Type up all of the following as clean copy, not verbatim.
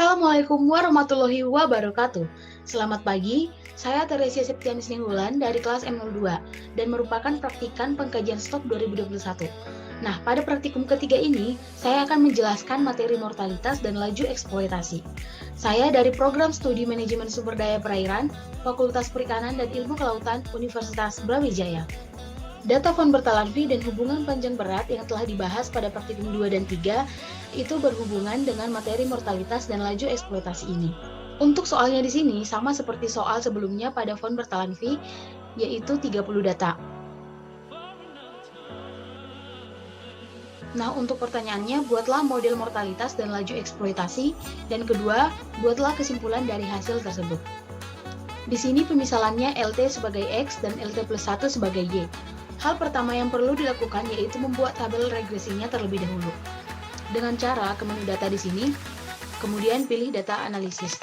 Assalamualaikum warahmatullahi wabarakatuh. Selamat pagi, saya Teresia Septianis Ninggolan dari kelas M02 dan merupakan praktikan pengkajian stok 2021. Nah, pada praktikum ketiga ini, saya akan menjelaskan materi mortalitas dan laju eksploitasi. Saya dari Program Studi Manajemen Sumber Daya Perairan, Fakultas Perikanan dan Ilmu Kelautan, Universitas Brawijaya. Data Von Bertalanffy dan hubungan panjang berat yang telah dibahas pada praktikum 2 dan 3 itu berhubungan dengan materi mortalitas dan laju eksploitasi ini. Untuk soalnya di sini sama seperti soal sebelumnya pada Von Bertalanffy, yaitu 30 data. Nah, untuk pertanyaannya, buatlah model mortalitas dan laju eksploitasi, dan kedua, buatlah kesimpulan dari hasil tersebut. Di sini pemisalannya LT sebagai X dan LT plus 1 sebagai Y. Hal pertama yang perlu dilakukan yaitu membuat tabel regresinya terlebih dahulu. Dengan cara ke menu data di sini, kemudian pilih data analisis.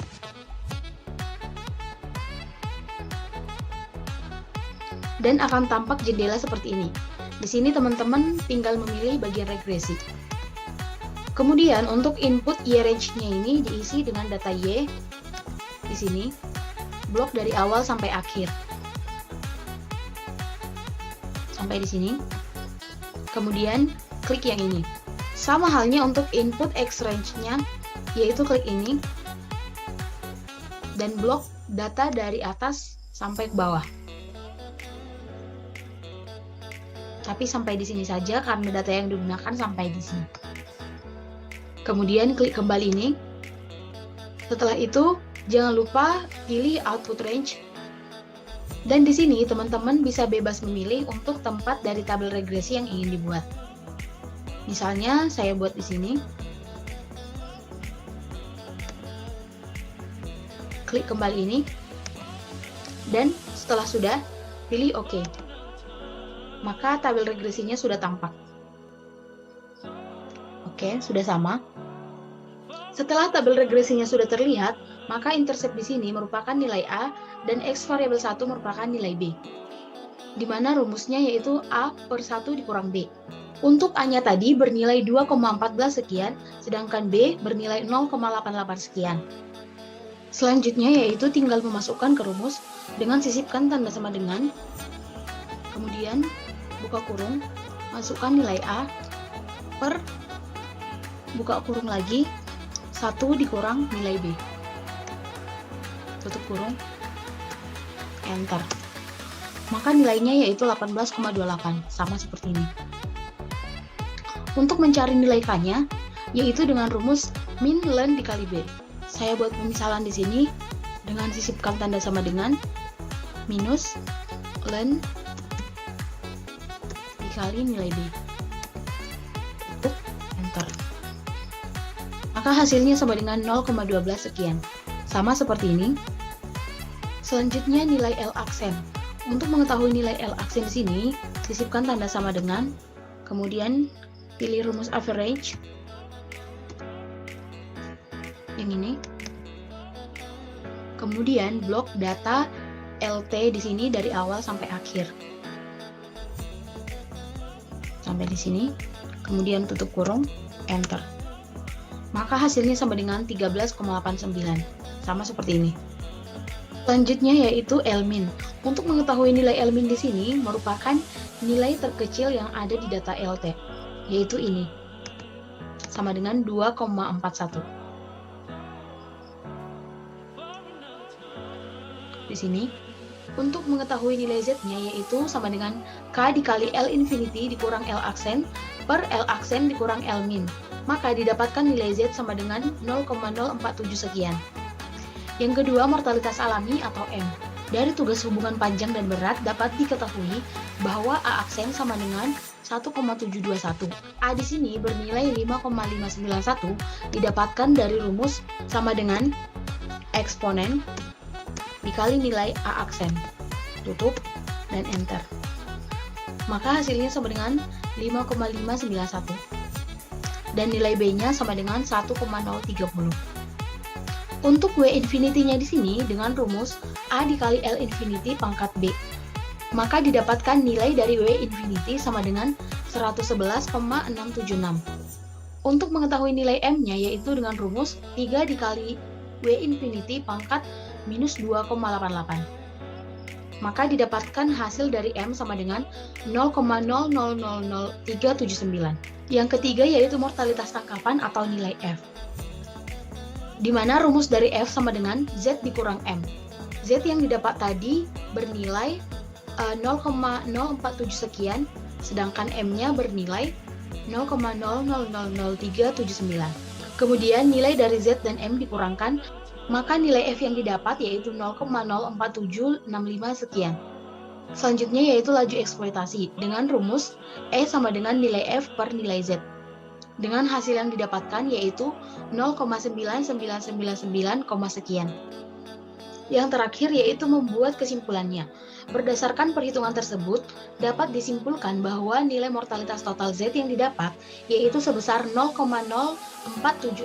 Dan akan tampak jendela seperti ini. Di sini teman-teman tinggal memilih bagian regresi. Kemudian untuk input Y range-nya ini diisi dengan data Y di sini, blok dari awal sampai akhir. Sampai di sini. Kemudian klik yang ini. Sama halnya untuk input X range-nya, yaitu klik ini dan blok data dari atas sampai ke bawah. Tapi sampai di sini saja karena data yang digunakan sampai di sini. Kemudian klik kembali ini. Setelah itu, jangan lupa pilih output range. Dan di sini teman-teman bisa bebas memilih untuk tempat dari tabel regresi yang ingin dibuat. Misalnya saya buat di sini. Klik kembali ini. Dan setelah sudah, pilih OK. Maka tabel regresinya sudah tampak. Oke, sudah sama. Setelah tabel regresinya sudah terlihat, maka intercept di sini merupakan nilai A dan X variabel 1 merupakan nilai B. Di mana rumusnya yaitu A per 1 dikurang B. Untuk A-nya tadi bernilai 2,14 sekian, sedangkan B bernilai 0,88 sekian. Selanjutnya yaitu tinggal memasukkan ke rumus dengan sisipkan tanda sama dengan, kemudian buka kurung, masukkan nilai A per, buka kurung lagi, 1 dikurang nilai B. Tutup kurung, enter. Maka nilainya yaitu 18,28, sama seperti ini. Untuk mencari nilai K-nya, yaitu dengan rumus min ln dikali B. Saya buat pemisalan di sini dengan sisipkan tanda sama dengan minus ln dikali nilai B. Tutup, enter. Maka hasilnya sama dengan 0,12 sekian. Sama seperti ini. Selanjutnya nilai L aksen. Untuk mengetahui nilai L aksen di sini, sisipkan tanda sama dengan, kemudian pilih rumus average yang ini. Kemudian blok data LT di sini dari awal sampai akhir. Sampai di sini. Kemudian tutup kurung, enter. Maka hasilnya sama dengan 13,89. Sama seperti ini. Selanjutnya yaitu L-min. Untuk mengetahui nilai L-min di sini merupakan nilai terkecil yang ada di data LT, yaitu ini. Sama dengan 2,41. Di sini, untuk mengetahui nilai Z-nya yaitu sama dengan K dikali L infinity dikurang L aksen per L aksen dikurang L-min. Maka didapatkan nilai Z sama dengan 0,047 sekian. Yang kedua, mortalitas alami atau M. Dari tugas hubungan panjang dan berat dapat diketahui bahwa A aksen sama dengan 1,721. A di sini bernilai 5,591 didapatkan dari rumus sama dengan eksponen dikali nilai A aksen. Tutup dan enter. Maka hasilnya sama dengan 5,591. Dan nilai B-nya sama dengan 1,030. Untuk W infinity-nya di sini dengan rumus A dikali L infinity pangkat B. Maka didapatkan nilai dari W infinity sama dengan 111,676. Untuk mengetahui nilai M-nya yaitu dengan rumus 3 dikali W infinity pangkat minus 2,88. Maka didapatkan hasil dari M sama dengan 0,000379. Yang ketiga yaitu mortalitas tangkapan atau nilai F. Di mana rumus dari F sama dengan Z dikurang M. Z yang didapat tadi bernilai 0,047 sekian, sedangkan M-nya bernilai 0,000379. Kemudian nilai dari Z dan M dikurangkan, maka nilai F yang didapat yaitu 0,04765 sekian. Selanjutnya yaitu laju eksploitasi dengan rumus E sama dengan nilai F per nilai Z. Dengan hasil yang didapatkan yaitu 0,9999, sekian. Yang terakhir yaitu membuat kesimpulannya. Berdasarkan perhitungan tersebut, dapat disimpulkan bahwa nilai mortalitas total Z yang didapat yaitu sebesar 0,0476.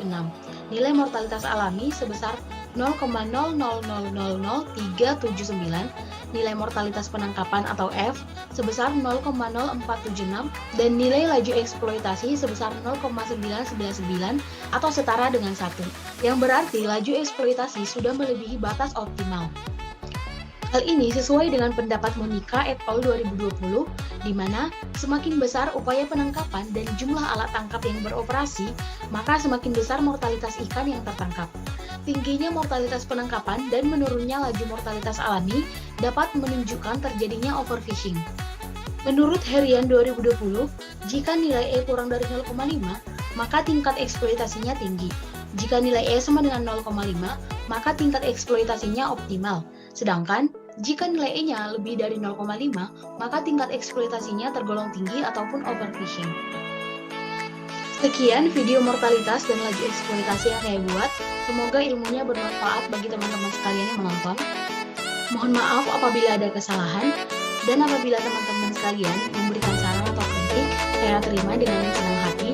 Nilai mortalitas alami sebesar 0,000379, nilai mortalitas penangkapan atau F sebesar 0,0476, dan nilai laju eksploitasi sebesar 0,999 atau setara dengan 1, yang berarti laju eksploitasi sudah melebihi batas optimal. Hal ini sesuai dengan pendapat Monica et al. 2020, di mana semakin besar upaya penangkapan dan jumlah alat tangkap yang beroperasi, maka semakin besar mortalitas ikan yang tertangkap. Tingginya mortalitas penangkapan dan menurunnya laju mortalitas alami dapat menunjukkan terjadinya overfishing. Menurut Herian 2020, jika nilai E kurang dari 0,5, maka tingkat eksploitasinya tinggi. Jika nilai E sama dengan 0,5, maka tingkat eksploitasinya optimal. Sedangkan, jika nilai E-nya lebih dari 0,5, maka tingkat eksploitasinya tergolong tinggi ataupun overfishing. Sekian video mortalitas dan laju eksploitasi yang saya buat. Semoga ilmunya bermanfaat bagi teman-teman sekalian yang menonton. Mohon maaf apabila ada kesalahan, dan apabila teman-teman sekalian memberikan saran atau kritik, saya terima dengan senang hati.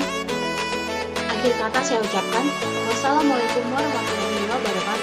Akhir kata saya ucapkan, wassalamualaikum warahmatullahi wabarakatuh.